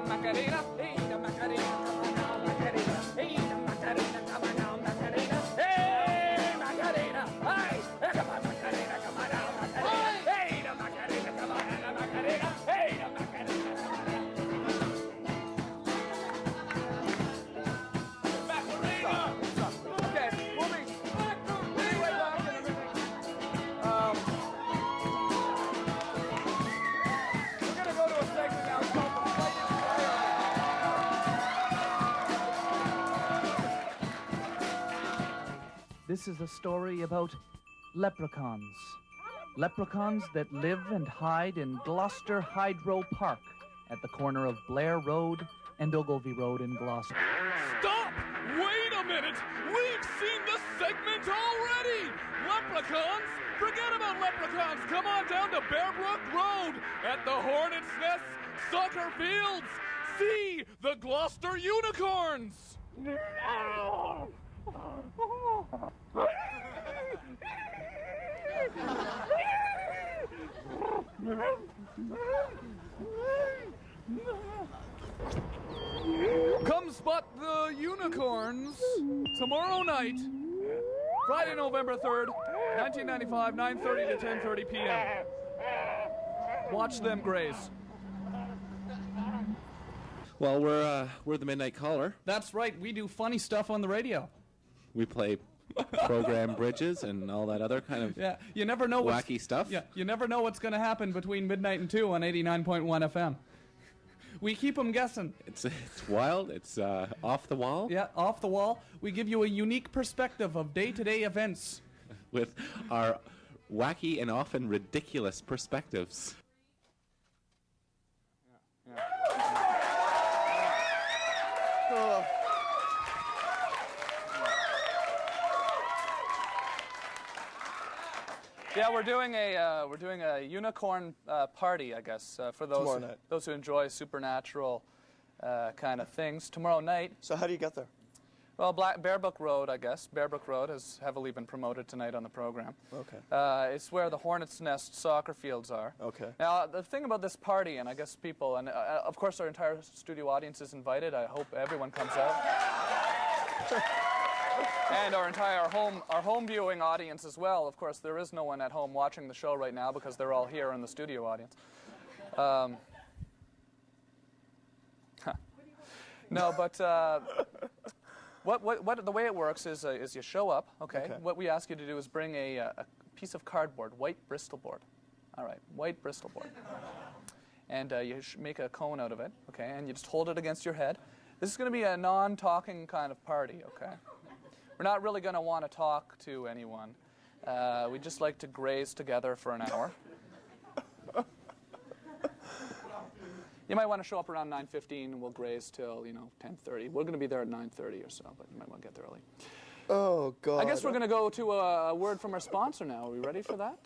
Macarena, hey, the Macarena, come on now, Macarena, hey, the Macarena, come on now, Macarena, hey, Macarena, hey, come on, Macarena, come on now, Macarena, hey, the Macarena, come on now, Macarena, hey, the Macarena, come on now. Macarena. Okay, moving. Anyway, back and everything. We're gonna go to a segment now called the Fighting Firemen. This is a story about leprechauns. Leprechauns that live and hide in Gloucester Hydro Park at the corner of Blair Road and Ogilvie Road in Gloucester. Stop! Wait a minute! We've seen this segment already! Leprechauns? Forget about leprechauns! Come on down to Bearbrook Road at the Hornet's Nest Soccer Fields! See the Gloucester Unicorns! Come spot the unicorns tomorrow night, Friday, November 3rd, 1995, 9:30 to 10:30 p.m. Watch them graze. Well, we're the Midnight Caller. That's right. We do funny stuff on the radio. We play program bridges and all that other kind of you never know wacky stuff. Yeah, you never know what's going to happen between midnight and 2 on 89.1 FM. We keep them guessing. It's wild. It's off the wall. Yeah, off the wall. We give you a unique perspective of day-to-day events with our wacky and often ridiculous perspectives. Yeah, we're doing a unicorn party, I guess, for those who enjoy supernatural kind of things. Tomorrow night. So how do you get there? Well, Bearbrook Road, I guess. Bearbrook Road has heavily been promoted tonight on the program. Okay. It's where the Hornet's Nest soccer fields are. Okay. Now, the thing about this party, and I guess people, and of course our entire studio audience is invited. I hope everyone comes out. And our entire home viewing audience as well. Of course, there is no one at home watching the show right now because they're all here in the studio audience. No, but what the way it works is you show up. Okay. What we ask you to do is bring a piece of cardboard, white Bristol board. All right, white Bristol board. And you make a cone out of it. Okay, and you just hold it against your head. This is going to be a non-talking kind of party. Okay. We're not really going to want to talk to anyone. We just like to graze together for an hour. You might want to show up around 9:15, and we'll graze till 10:30. We're going to be there at 9:30 or so, but you might want to get there early. Oh God! I guess we're going to go to a word from our sponsor now. Are we ready for that?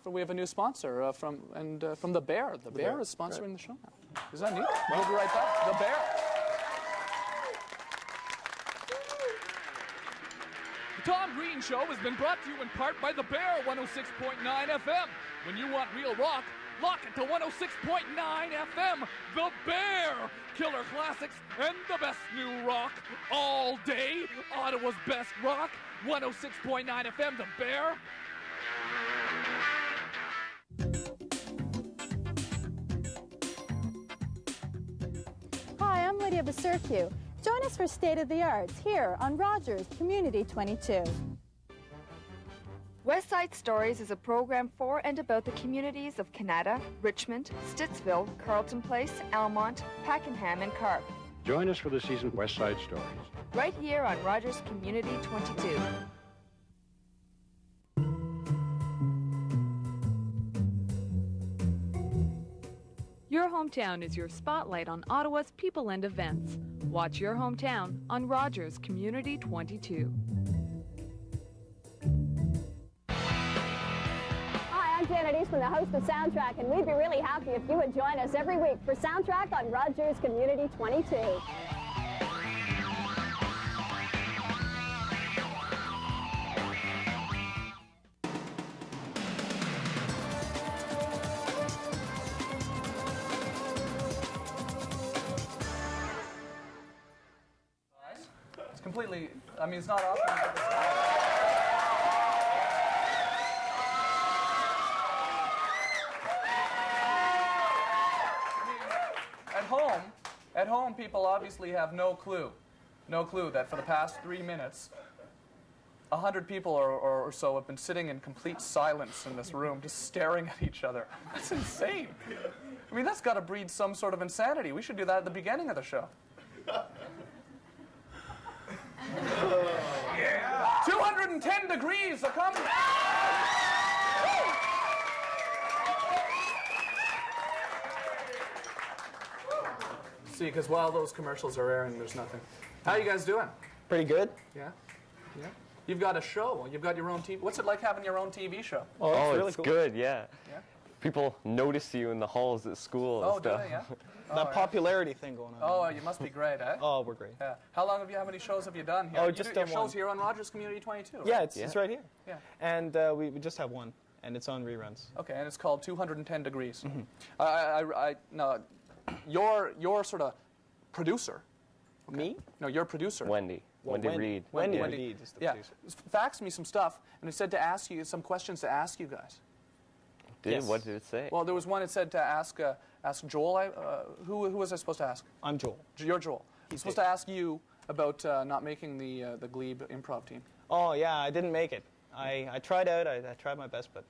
We have a new sponsor from the Bear. The Bear is sponsoring the show now. Is that neat? We'll be right back. The Bear. The Tom Green Show has been brought to you in part by The Bear 106.9 FM. When you want real rock, lock it to 106.9 FM. The Bear! Killer classics and the best new rock all day. Ottawa's best rock, 106.9 FM. The Bear. Hi, I'm Lydia Basurcu. Join us for State of the Arts here on Rogers Community 22. West Side Stories is a program for and about the communities of Canada, Richmond, Stittsville, Carleton Place, Almont, Pakenham, and Carp. Join us for the season West Side Stories. Right here on Rogers Community 22. Your hometown is your spotlight on Ottawa's people and events. Watch Your Hometown on Rogers Community 22. Hi, I'm Dennis from the host of Soundtrack, and we'd be really happy if you would join us every week for Soundtrack on Rogers Community 22. It's completely, I mean, it's not often. At home, people obviously have no clue that for the past 3 minutes, 100 people or so have been sitting in complete silence in this room, just staring at each other. That's insane. I mean, that's got to breed some sort of insanity. We should do that at the beginning of the show. 210 degrees are coming. See, because while those commercials are airing, there's nothing. How you guys doing? Pretty good. Yeah? Yeah? You've got a show. You've got your own TV. What's it like having your own TV show? Oh, really it's cool. good, yeah. Yeah? People notice you in the halls at school and Oh, do stuff. they, yeah? That popularity thing going on. Oh, you must be great, eh? Oh, we're great. Yeah. How many shows have you done here? Oh, You just do your done shows one. here on Rogers Community 22, right? Yeah, it's right here. Yeah. And we just have one, and it's on reruns. Okay, and it's called 210 Degrees. Mm-hmm. No, you're sort of producer. Okay. Me? No, you're producer. Wendy. Wendy Reed. Wendy Yeah. Reed is the Yeah. producer. Faxed me some stuff, and it said to ask you some questions to ask you guys. Did What did it say? Well, there was one. It said to ask Joel. Who was I supposed to ask? I'm Joel. You're Joel. I'm supposed to ask you about not making the Glebe improv team. Oh, yeah, I didn't make it. I tried out. I tried my best, but,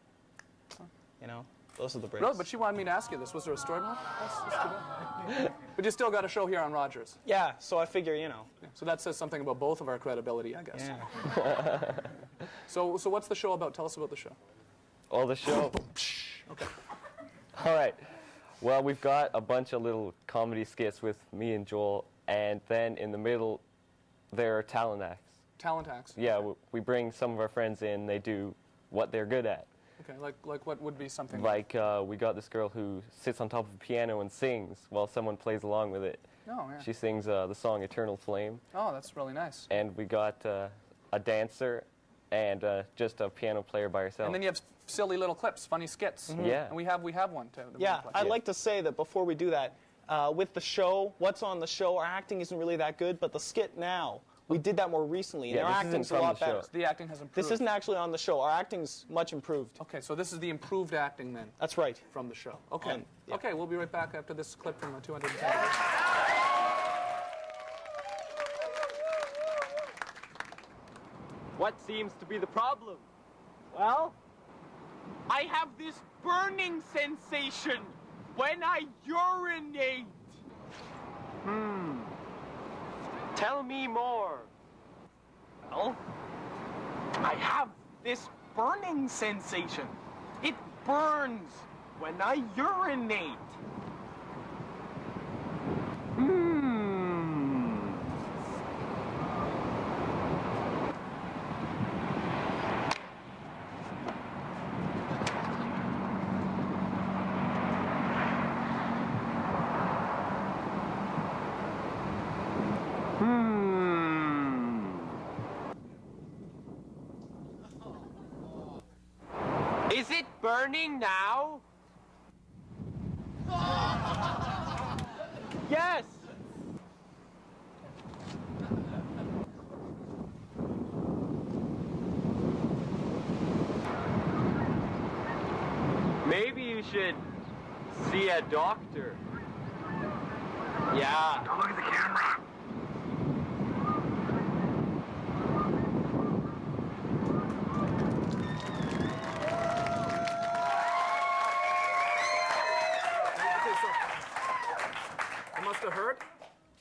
you know, those are the breaks. Really? But she wanted me to ask you this. Was there a story behind it? That's too bad. But you still got a show here on Rogers. Yeah, so I figure, you know. Yeah, so that says something about both of our credibility, I guess. Yeah. So what's the show about? Tell us about the show. Well, the show... Okay. All right. Well, we've got a bunch of little comedy skits with me and Joel, and then in the middle, there are talent acts. Talent acts? Yeah, we bring some of our friends in, they do what they're good at. Okay, like what would be something? Like, we got this girl who sits on top of a piano and sings while someone plays along with it. Oh, yeah. She sings the song Eternal Flame. Oh, that's really nice. And we got a dancer and just a piano player by herself. And then you have silly little clips, funny skits. Mm-hmm. Yeah. And we have one too. that we Yeah, can play. I'd like to say that before we do that, with the show, what's on the show, our acting isn't really that good, but the skit now, we did that more recently, and Yeah, our this isn't acting's a from lot the show. better. The acting has improved. This isn't actually on the show. Our acting's much improved. Okay, so this is the improved acting then. That's right. From the show. Okay. Yeah. Okay, we'll be right back after this clip from 210. What seems to be the problem? Well, I have this burning sensation when I urinate. Tell me more. Well, I have this burning sensation. It burns when I urinate. Is it burning now? Yes! Maybe you should see a doctor. Yeah. Don't look at the camera. It must have hurt?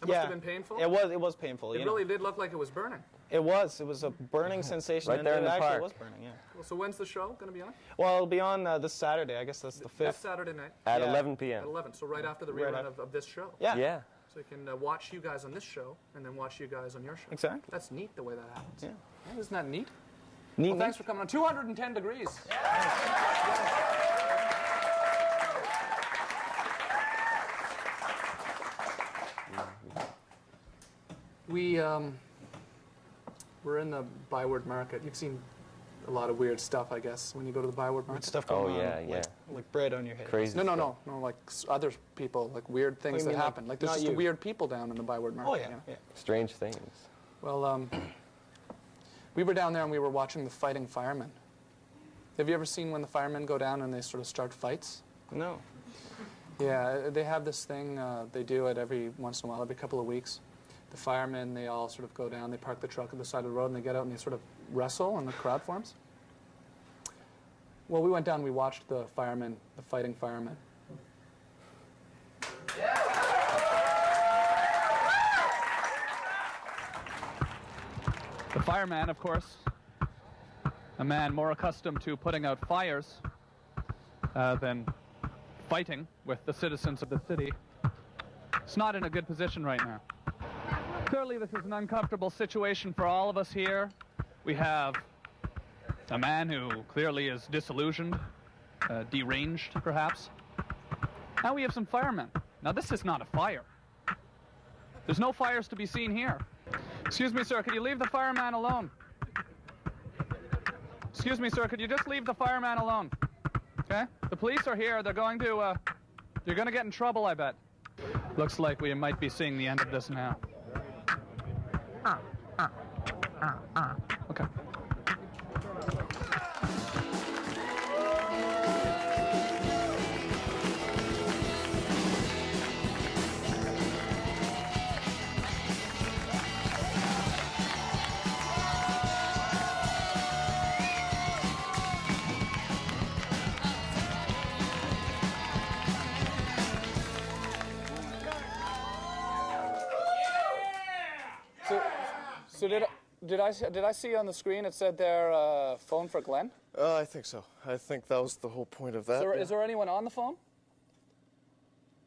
It must Yeah. have been painful? It was painful. It you know. really did look like it was burning. It was. It was a burning sensation. Right there and in it the actually park. was burning, yeah. Well, so when's the show going to be on? Well, it'll be on this Saturday. I guess that's the 5th. This Saturday night. At Yeah. 11 p.m. At 11, so right after the Right rerun after. of this show. Yeah. Yeah. So you can watch you guys on this show, and then watch you guys on your show. Exactly. That's neat the way that happens. Yeah. Yeah, isn't that neat? Neat, Well, thanks neat. for coming on. 210 degrees. Yeah. We're in the Byward Market. You've seen a lot of weird stuff, I guess, when you go to the Byward Market. Weird stuff going on. Like bread on your head. Crazy No, like other people, like weird things that happen. Like there's just weird people down in the Byward Market. Oh, yeah, yeah. Strange things. Well, we were down there and we were watching the fighting firemen. Have you ever seen when the firemen go down and they sort of start fights? No. Yeah, they have this thing, they do it every once in a while, every couple of weeks. The firemen, they all sort of go down, they park the truck at the side of the road, and they get out and they sort of wrestle, and the crowd forms. Well, we went down and we watched the firemen, the fighting firemen. The fireman, of course, a man more accustomed to putting out fires than fighting with the citizens of the city, is not in a good position right now. Clearly, this is an uncomfortable situation for all of us here. We have a man who clearly is disillusioned, deranged, perhaps. Now we have some firemen. Now, this is not a fire. There's no fires to be seen here. Excuse me, sir, could you leave the fireman alone? Excuse me, sir, could you just leave the fireman alone? Okay? The police are here. They're going to get in trouble, I bet. Looks like we might be seeing the end of this now. Okay. So did I see on the screen it said there phone for Glenn? I think so. I think that was the whole point of that. Is there anyone on the phone?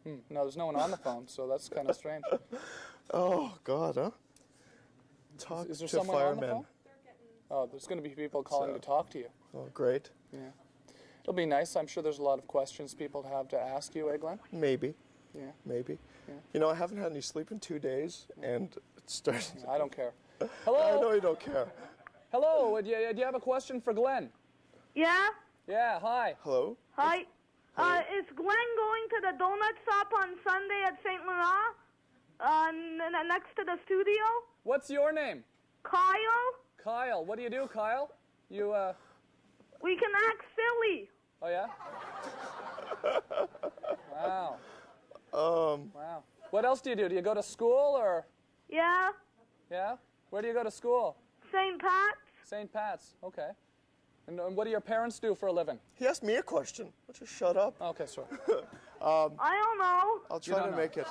No, there's no one on the phone, so that's kind of strange. Oh God, huh? Talk Is there to someone firemen. on the phone? Oh, there's going to be people calling to talk to you. Oh, great. Yeah. It'll be nice. I'm sure there's a lot of questions people have to ask you, eh, Glenn? Maybe. Yeah. Maybe. Yeah. You know, I haven't had any sleep in 2 days, and it's starting. I don't care. Hello? I know you don't care. Hello, do you have a question for Glenn? Yeah? Yeah, hi. Hello? Hi. Is Glenn going to the donut shop on Sunday at St. Laurent? Next to the studio? What's your name? Kyle? Kyle. What do you do, Kyle? You, We can act silly. Oh, yeah? Wow. Wow. What else do you do? Do you go to school, or? Yeah? Yeah? Where do you go to school? St. Pat's. St. Pat's, okay. And what do your parents do for a living? He asked me a question. Why don't you shut up? Okay, sorry. I don't know. I'll try to make it.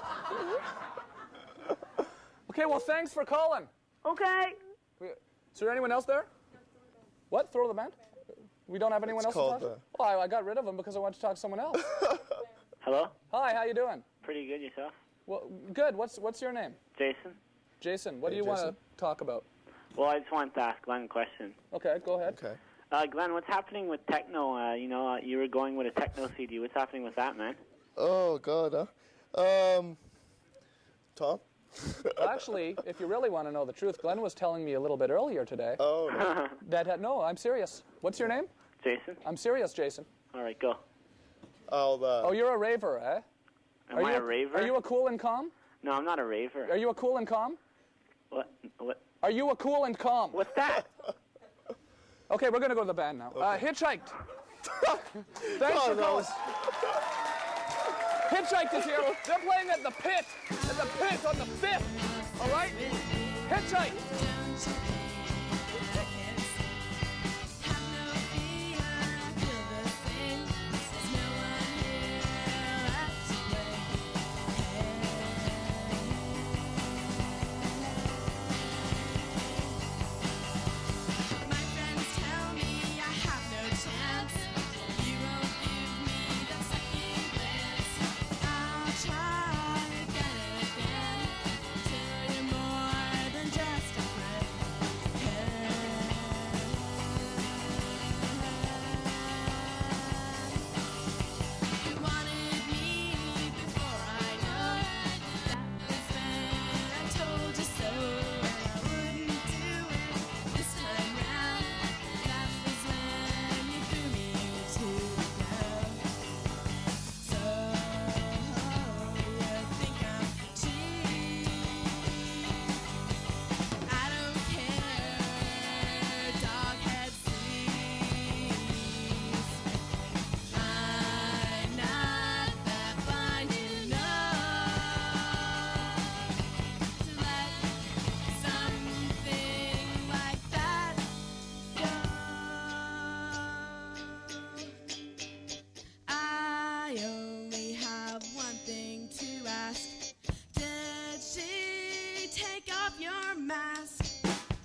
Okay, well, thanks for calling. Okay. Is there anyone else there? What? Throw the band? We don't have anyone else to talk to? Oh, I got rid of him because I wanted to talk to someone else. Hello? Hi, how you doing? Pretty good, yourself? Well, good. What's your name? Jason. Jason, what do you want to talk about? Well, I just wanted to ask Glenn a question. Okay, go ahead. Okay. Glenn, what's happening with techno? You were going with a techno CD. What's happening with that, man? Oh, God, huh? Tom? Well, actually, if you really want to know the truth, Glenn was telling me a little bit earlier today. Oh, no. No, I'm serious. What's your name? Jason. I'm serious, Jason. All right, go. Oh, you're a raver, eh? Am I a raver? Are you a cool and calm? No, I'm not a raver. Are you a cool and calm? What? Are you a cool and calm? What's that? Okay, we're going to go to the band now. Okay. Hitchhiked. Thanks for calling. Hitchhiked is here. They're playing at the Pit. At the Pit on the 5th. All right? Hitchhiked. your mask.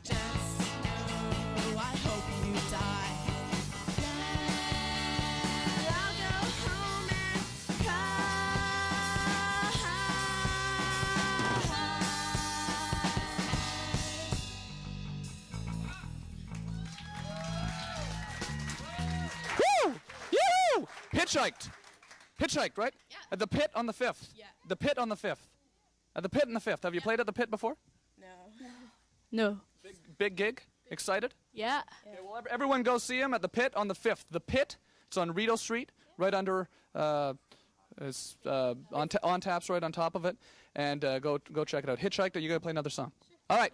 Just know I hope you die. I'll go home and Woo! Yoo-hoo! Hitchhiked. Hitchhiked, right? Yeah. At the pit on the 5th. Yeah. The pit on the 5th. At the pit on the 5th. Have you played at the pit before? No. Big gig? Excited? Yeah. Okay, well, everyone go see him at the pit on the 5th. The pit, it's on Rideau Street, right under, on taps right on top of it. And go check it out. Hitchhiked, or you going to play another song? All right.